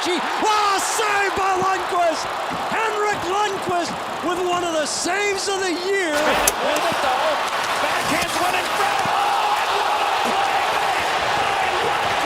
Krejci. Oh, save by Lundqvist! Henrik Lundqvist with one of the saves of the year. With it though, backhands one in front. Oh, and what a play by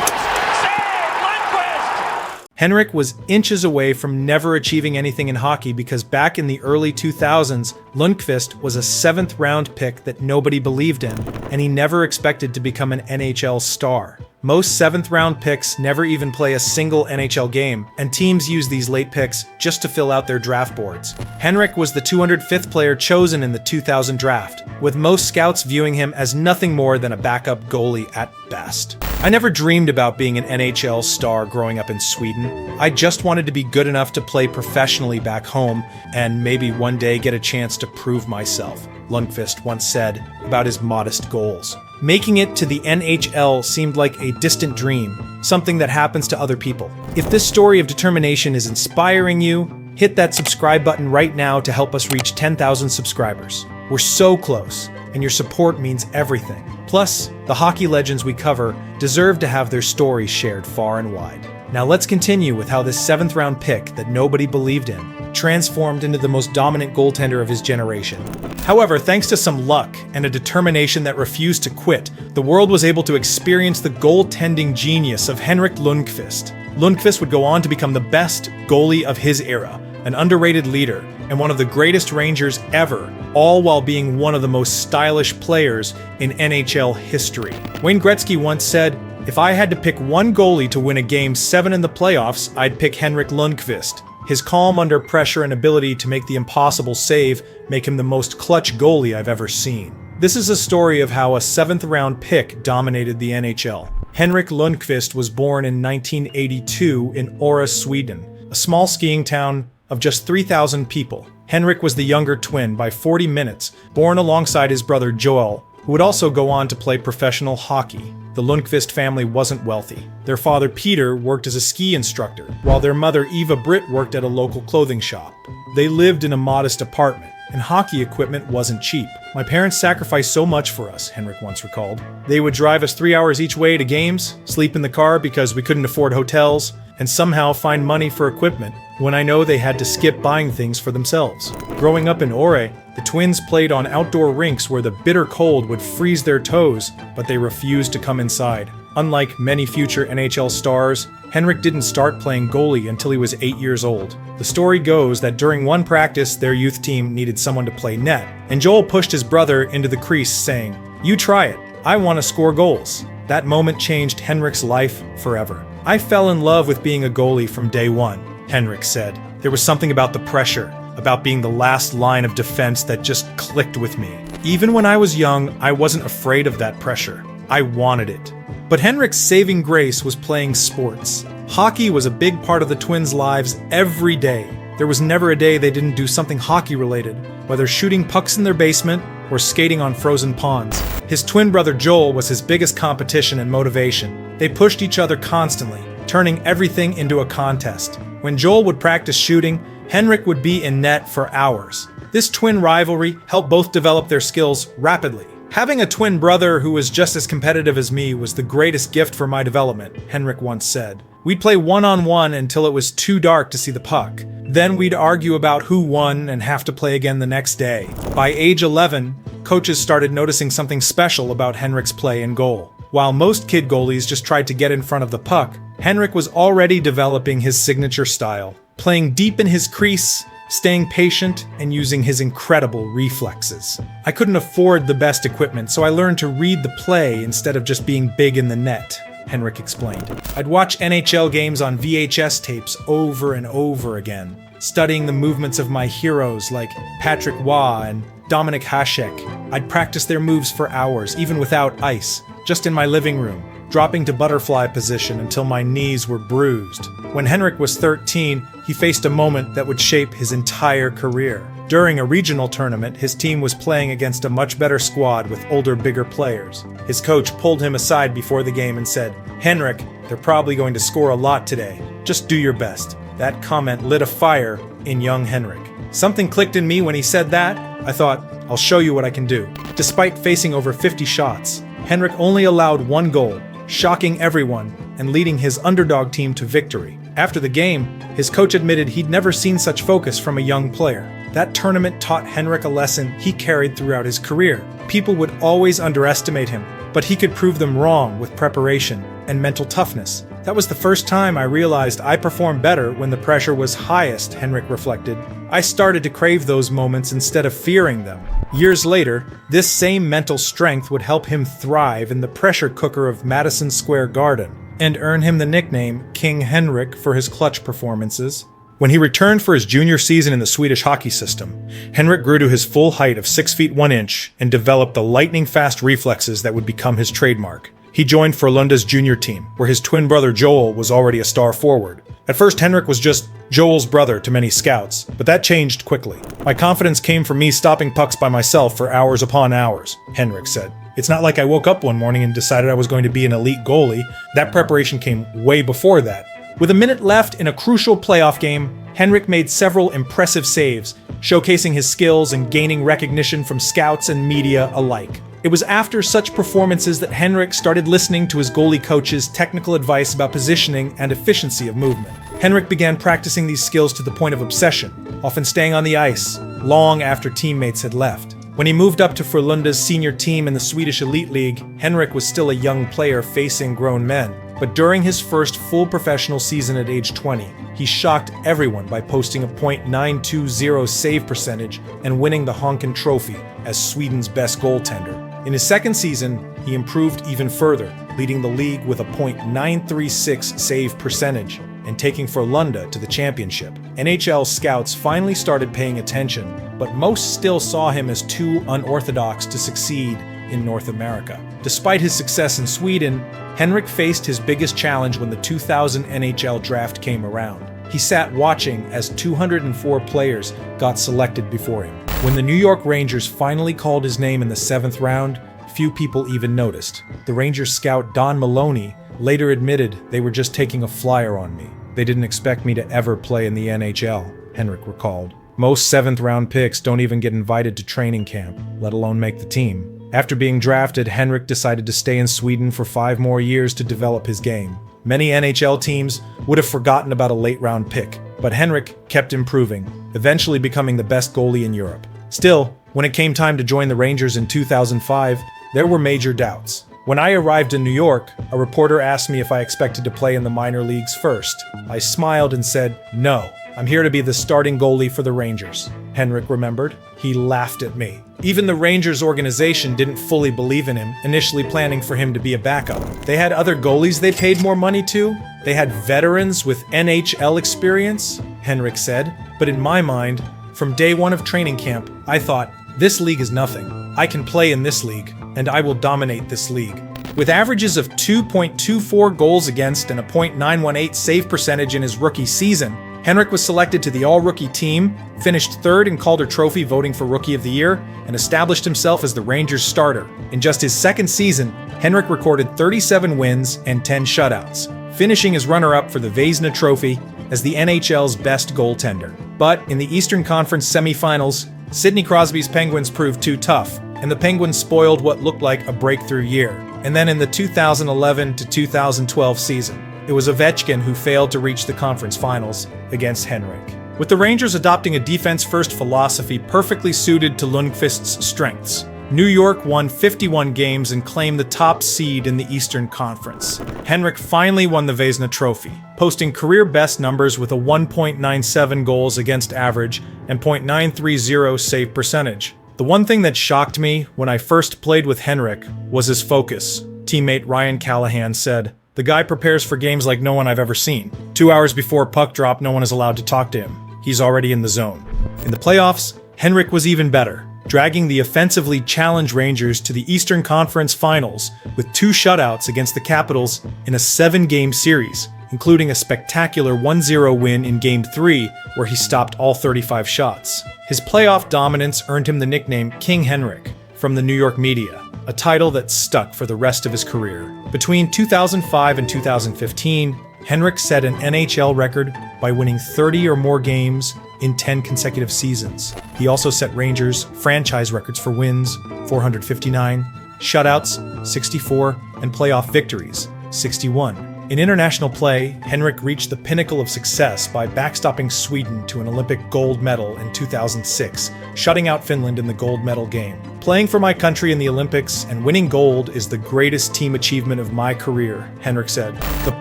Lundqvist! Save Lundqvist! Henrik was inches away from never achieving anything in hockey because back in the early 2000s, Lundqvist was a 7th round pick that nobody believed in, and he never expected to become an NHL star. Most 7th round picks never even play a single NHL game, and teams use these late picks just to fill out their draft boards. Henrik was the 205th player chosen in the 2000 draft, with most scouts viewing him as nothing more than a backup goalie at best. I never dreamed about being an NHL star growing up in Sweden. I just wanted to be good enough to play professionally back home and maybe one day get a chance to prove myself, Lundqvist once said about his modest goals. Making it to the NHL seemed like a distant dream, something that happens to other people. If this story of determination is inspiring you, hit that subscribe button right now to help us reach 10,000 subscribers. We're so close, and your support means everything. Plus, the hockey legends we cover deserve to have their stories shared far and wide. Now let's continue with how this 7th round pick that nobody believed in transformed into the most dominant goaltender of his generation. However, thanks to some luck and a determination that refused to quit, the world was able to experience the goaltending genius of Henrik Lundqvist. Lundqvist would go on to become the best goalie of his era, an underrated leader, and one of the greatest Rangers ever, all while being one of the most stylish players in NHL history. Wayne Gretzky once said, "If I had to pick one goalie to win a Game 7 in the playoffs, I'd pick Henrik Lundqvist. His calm under pressure and ability to make the impossible save make him the most clutch goalie I've ever seen." This is a story of how a 7th round pick dominated the NHL. Henrik Lundqvist was born in 1982 in Åre, Sweden, a small skiing town of just 3,000 people. Henrik was the younger twin by 40 minutes, born alongside his brother Joel, who would also go on to play professional hockey. The Lundqvist family wasn't wealthy. Their father Peter worked as a ski instructor, while their mother Eva Britt worked at a local clothing shop. They lived in a modest apartment, and hockey equipment wasn't cheap. "My parents sacrificed so much for us," Henrik once recalled. "They would drive us 3 hours each way to games, sleep in the car because we couldn't afford hotels, and somehow find money for equipment when I know they had to skip buying things for themselves." Growing up in Åre, the twins played on outdoor rinks where the bitter cold would freeze their toes, but they refused to come inside. Unlike many future NHL stars, Henrik didn't start playing goalie until he was 8 years old. The story goes that during one practice, their youth team needed someone to play net, and Joel pushed his brother into the crease, saying, "You try it. I want to score goals." That moment changed Henrik's life forever. "I fell in love with being a goalie from day one," Henrik said. "There was something about the pressure, about being the last line of defense that just clicked with me. Even when I was young, I wasn't afraid of that pressure. I wanted it." But Henrik's saving grace was playing sports. Hockey was a big part of the twins' lives every day. There was never a day they didn't do something hockey-related, whether shooting pucks in their basement or skating on frozen ponds. His twin brother Joel was his biggest competition and motivation. They pushed each other constantly, turning everything into a contest. When Joel would practice shooting, Henrik would be in net for hours. This twin rivalry helped both develop their skills rapidly. "Having a twin brother who was just as competitive as me was the greatest gift for my development," Henrik once said. "We'd play one-on-one until it was too dark to see the puck. Then we'd argue about who won and have to play again the next day." By age 11, coaches started noticing something special about Henrik's play and goal. While most kid goalies just tried to get in front of the puck, Henrik was already developing his signature style, playing deep in his crease, staying patient, and using his incredible reflexes. "I couldn't afford the best equipment, so I learned to read the play instead of just being big in the net," Henrik explained. "I'd watch NHL games on VHS tapes over and over again, studying the movements of my heroes like Patrick Waugh and Dominik Hasek. I'd practice their moves for hours, even without ice, just in my living room, dropping to butterfly position until my knees were bruised." When Henrik was 13, he faced a moment that would shape his entire career. During a regional tournament, his team was playing against a much better squad with older, bigger players. His coach pulled him aside before the game and said, "Henrik, they're probably going to score a lot today. Just do your best." That comment lit a fire in young Henrik. Something clicked in me when he said that. I thought, I'll show you what I can do. Despite facing over 50 shots, Henrik only allowed one goal, shocking everyone and leading his underdog team to victory. After the game, his coach admitted he'd never seen such focus from a young player. That tournament taught Henrik a lesson he carried throughout his career. People would always underestimate him, but he could prove them wrong with preparation and mental toughness. That was the first time I realized I performed better when the pressure was highest, Henrik reflected. I started to crave those moments instead of fearing them. Years later, this same mental strength would help him thrive in the pressure cooker of Madison Square Garden and earn him the nickname King Henrik for his clutch performances. When he returned for his junior season in the Swedish hockey system, Henrik grew to his full height of 6 feet 1 inch and developed the lightning-fast reflexes that would become his trademark. He joined Frölunda's junior team, where his twin brother Joel was already a star forward. At first, Henrik was just Joel's brother to many scouts, but that changed quickly. My confidence came from me stopping pucks by myself for hours upon hours, Henrik said. It's not like I woke up one morning and decided I was going to be an elite goalie. That preparation came way before that. With a minute left in a crucial playoff game, Henrik made several impressive saves, showcasing his skills and gaining recognition from scouts and media alike. It was after such performances that Henrik started listening to his goalie coach's technical advice about positioning and efficiency of movement. Henrik began practicing these skills to the point of obsession, often staying on the ice long after teammates had left. When he moved up to Frölunda's senior team in the Swedish Elite League, Henrik was still a young player facing grown men. But during his first full professional season at age 20, he shocked everyone by posting a .920 save percentage and winning the Honken Trophy as Sweden's best goaltender. In his second season, he improved even further, leading the league with a .936 save percentage and taking Frölunda to the championship. NHL scouts finally started paying attention, but most still saw him as too unorthodox to succeed in North America. Despite his success in Sweden, Henrik faced his biggest challenge when the 2000 NHL draft came around. He sat watching as 204 players got selected before him. When the New York Rangers finally called his name in the 7th round, few people even noticed. The Rangers scout Don Maloney later admitted they were just taking a flyer on me. They didn't expect me to ever play in the NHL, Henrik recalled. Most 7th round picks don't even get invited to training camp, let alone make the team. After being drafted, Henrik decided to stay in Sweden for 5 more years to develop his game. Many NHL teams would have forgotten about a late-round pick, but Henrik kept improving, eventually becoming the best goalie in Europe. Still, when it came time to join the Rangers in 2005, there were major doubts. When I arrived in New York, a reporter asked me if I expected to play in the minor leagues first. I smiled and said, "No, I'm here to be the starting goalie for the Rangers," Henrik remembered. He laughed at me. Even the Rangers organization didn't fully believe in him, initially planning for him to be a backup. They had other goalies they paid more money to. They had veterans with NHL experience, Henrik said. But in my mind, from day one of training camp, I thought, this league is nothing. I can play in this league, and I will dominate this league. With averages of 2.24 goals against and a .918 save percentage in his rookie season, Henrik was selected to the All-Rookie team, finished 3rd in Calder Trophy voting for Rookie of the Year, and established himself as the Rangers starter. In just his second season, Henrik recorded 37 wins and 10 shutouts, finishing as runner-up for the Vezina Trophy as the NHL's best goaltender. But in the Eastern Conference semifinals, Sidney Crosby's Penguins proved too tough, and the Penguins spoiled what looked like a breakthrough year. And then in the 2011 to 2012 season, it was Ovechkin who failed to reach the conference finals against Henrik. With the Rangers adopting a defense-first philosophy perfectly suited to Lundqvist's strengths, New York won 51 games and claimed the top seed in the Eastern Conference. Henrik finally won the Vezina Trophy, posting career-best numbers with a 1.97 goals against average and .930 save percentage. The one thing that shocked me when I first played with Henrik was his focus. Teammate Ryan Callahan said, "The guy prepares for games like no one I've ever seen. 2 hours before puck drop, no one is allowed to talk to him. He's already in the zone." In the playoffs, Henrik was even better, dragging the offensively challenged Rangers to the Eastern Conference Finals with 2 shutouts against the Capitals in a 7-game series, including a spectacular 1-0 win in Game 3 where he stopped all 35 shots. His playoff dominance earned him the nickname King Henrik from the New York media, a title that stuck for the rest of his career. Between 2005 and 2015, Henrik set an NHL record by winning 30 or more games in 10 consecutive seasons. He also set Rangers franchise records for wins, 459, shutouts, 64, and playoff victories, 61. In international play, Henrik reached the pinnacle of success by backstopping Sweden to an Olympic gold medal in 2006, shutting out Finland in the gold medal game. Playing for my country in the Olympics and winning gold is the greatest team achievement of my career, Henrik said. The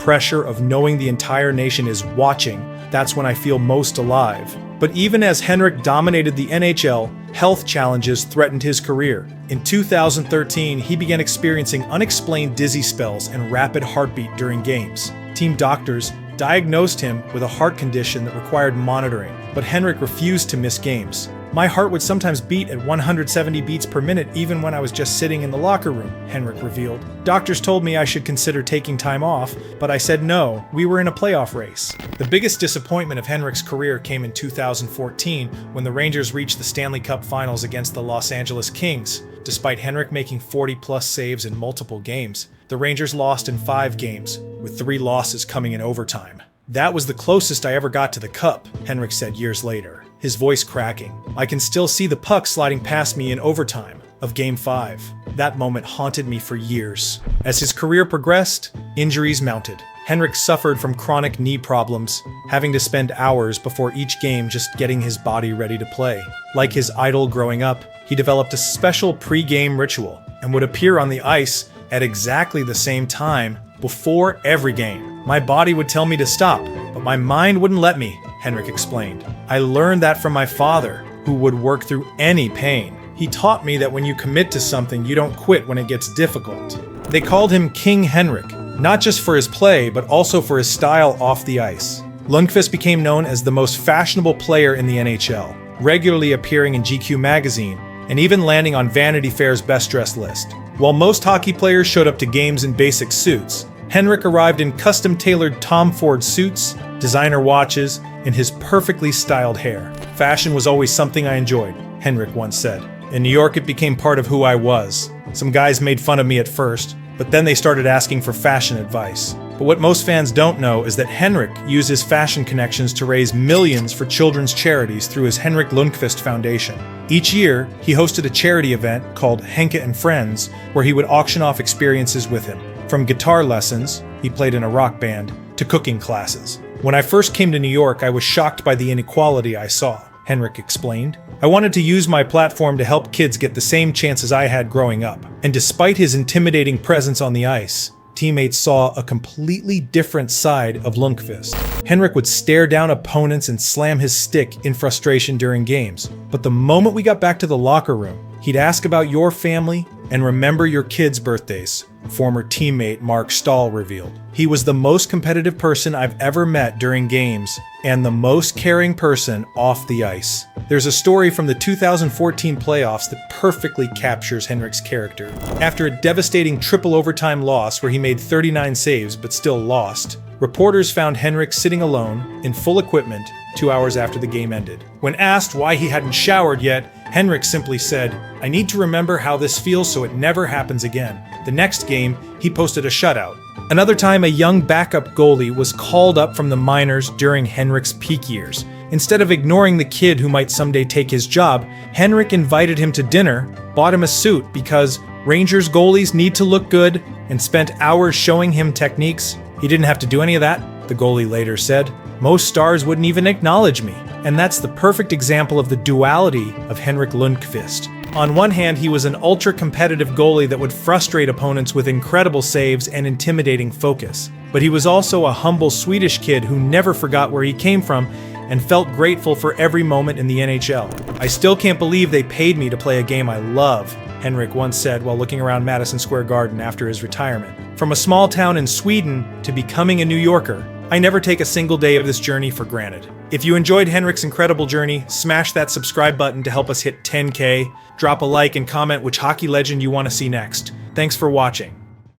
pressure of knowing the entire nation is watching, that's when I feel most alive. But even as Henrik dominated the NHL, health challenges threatened his career. In 2013, he began experiencing unexplained dizzy spells and rapid heartbeat during games. Team doctors diagnosed him with a heart condition that required monitoring, but Henrik refused to miss games. My heart would sometimes beat at 170 beats per minute even when I was just sitting in the locker room, Henrik revealed. Doctors told me I should consider taking time off, but I said no, we were in a playoff race. The biggest disappointment of Henrik's career came in 2014 when the Rangers reached the Stanley Cup Finals against the Los Angeles Kings. Despite Henrik making 40-plus saves in multiple games, the Rangers lost in 5 games, with 3 losses coming in overtime. That was the closest I ever got to the cup, Henrik said years later, his voice cracking. I can still see the puck sliding past me in overtime of Game 5. That moment haunted me for years. As his career progressed, injuries mounted. Henrik suffered from chronic knee problems, having to spend hours before each game just getting his body ready to play. Like his idol growing up, he developed a special pre-game ritual and would appear on the ice at exactly the same time before every game. My body would tell me to stop, but my mind wouldn't let me, Henrik explained. I learned that from my father, who would work through any pain. He taught me that when you commit to something, you don't quit when it gets difficult. They called him King Henrik, not just for his play, but also for his style off the ice. Lundqvist became known as the most fashionable player in the NHL, regularly appearing in GQ magazine, and even landing on Vanity Fair's best dressed list. While most hockey players showed up to games in basic suits, Henrik arrived in custom-tailored Tom Ford suits, designer watches, and his perfectly styled hair. Fashion was always something I enjoyed, Henrik once said. In New York, it became part of who I was. Some guys made fun of me at first, but then they started asking for fashion advice. But what most fans don't know is that Henrik used his fashion connections to raise millions for children's charities through his Henrik Lundqvist Foundation. Each year, he hosted a charity event called Henke and Friends, where he would auction off experiences with him. From guitar lessons, he played in a rock band, to cooking classes. When I first came to New York, I was shocked by the inequality I saw, Henrik explained. I wanted to use my platform to help kids get the same chances I had growing up. And despite his intimidating presence on the ice, teammates saw a completely different side of Lundqvist. Henrik would stare down opponents and slam his stick in frustration during games. But the moment we got back to the locker room, he'd ask about your family and remember your kids' birthdays, former teammate Mark Stahl revealed. He was the most competitive person I've ever met during games and the most caring person off the ice. There's a story from the 2014 playoffs that perfectly captures Henrik's character. After a devastating triple overtime loss where he made 39 saves but still lost, reporters found Henrik sitting alone in full equipment 2 hours after the game ended. When asked why he hadn't showered yet, Henrik simply said, "I need to remember how this feels so it never happens again." The next game, he posted a shutout. Another time, a young backup goalie was called up from the minors during Henrik's peak years. Instead of ignoring the kid who might someday take his job, Henrik invited him to dinner, bought him a suit because Rangers goalies need to look good, and spent hours showing him techniques. He didn't have to do any of that, the goalie later said. Most stars wouldn't even acknowledge me. And that's the perfect example of the duality of Henrik Lundqvist. On one hand, he was an ultra-competitive goalie that would frustrate opponents with incredible saves and intimidating focus. But he was also a humble Swedish kid who never forgot where he came from and felt grateful for every moment in the NHL. "I still can't believe they paid me to play a game I love," Henrik once said while looking around Madison Square Garden after his retirement. From a small town in Sweden to becoming a New Yorker, I never take a single day of this journey for granted. If you enjoyed Henrik's incredible journey, smash that subscribe button to help us hit 10K, drop a like and comment which hockey legend you want to see next. Thanks for watching.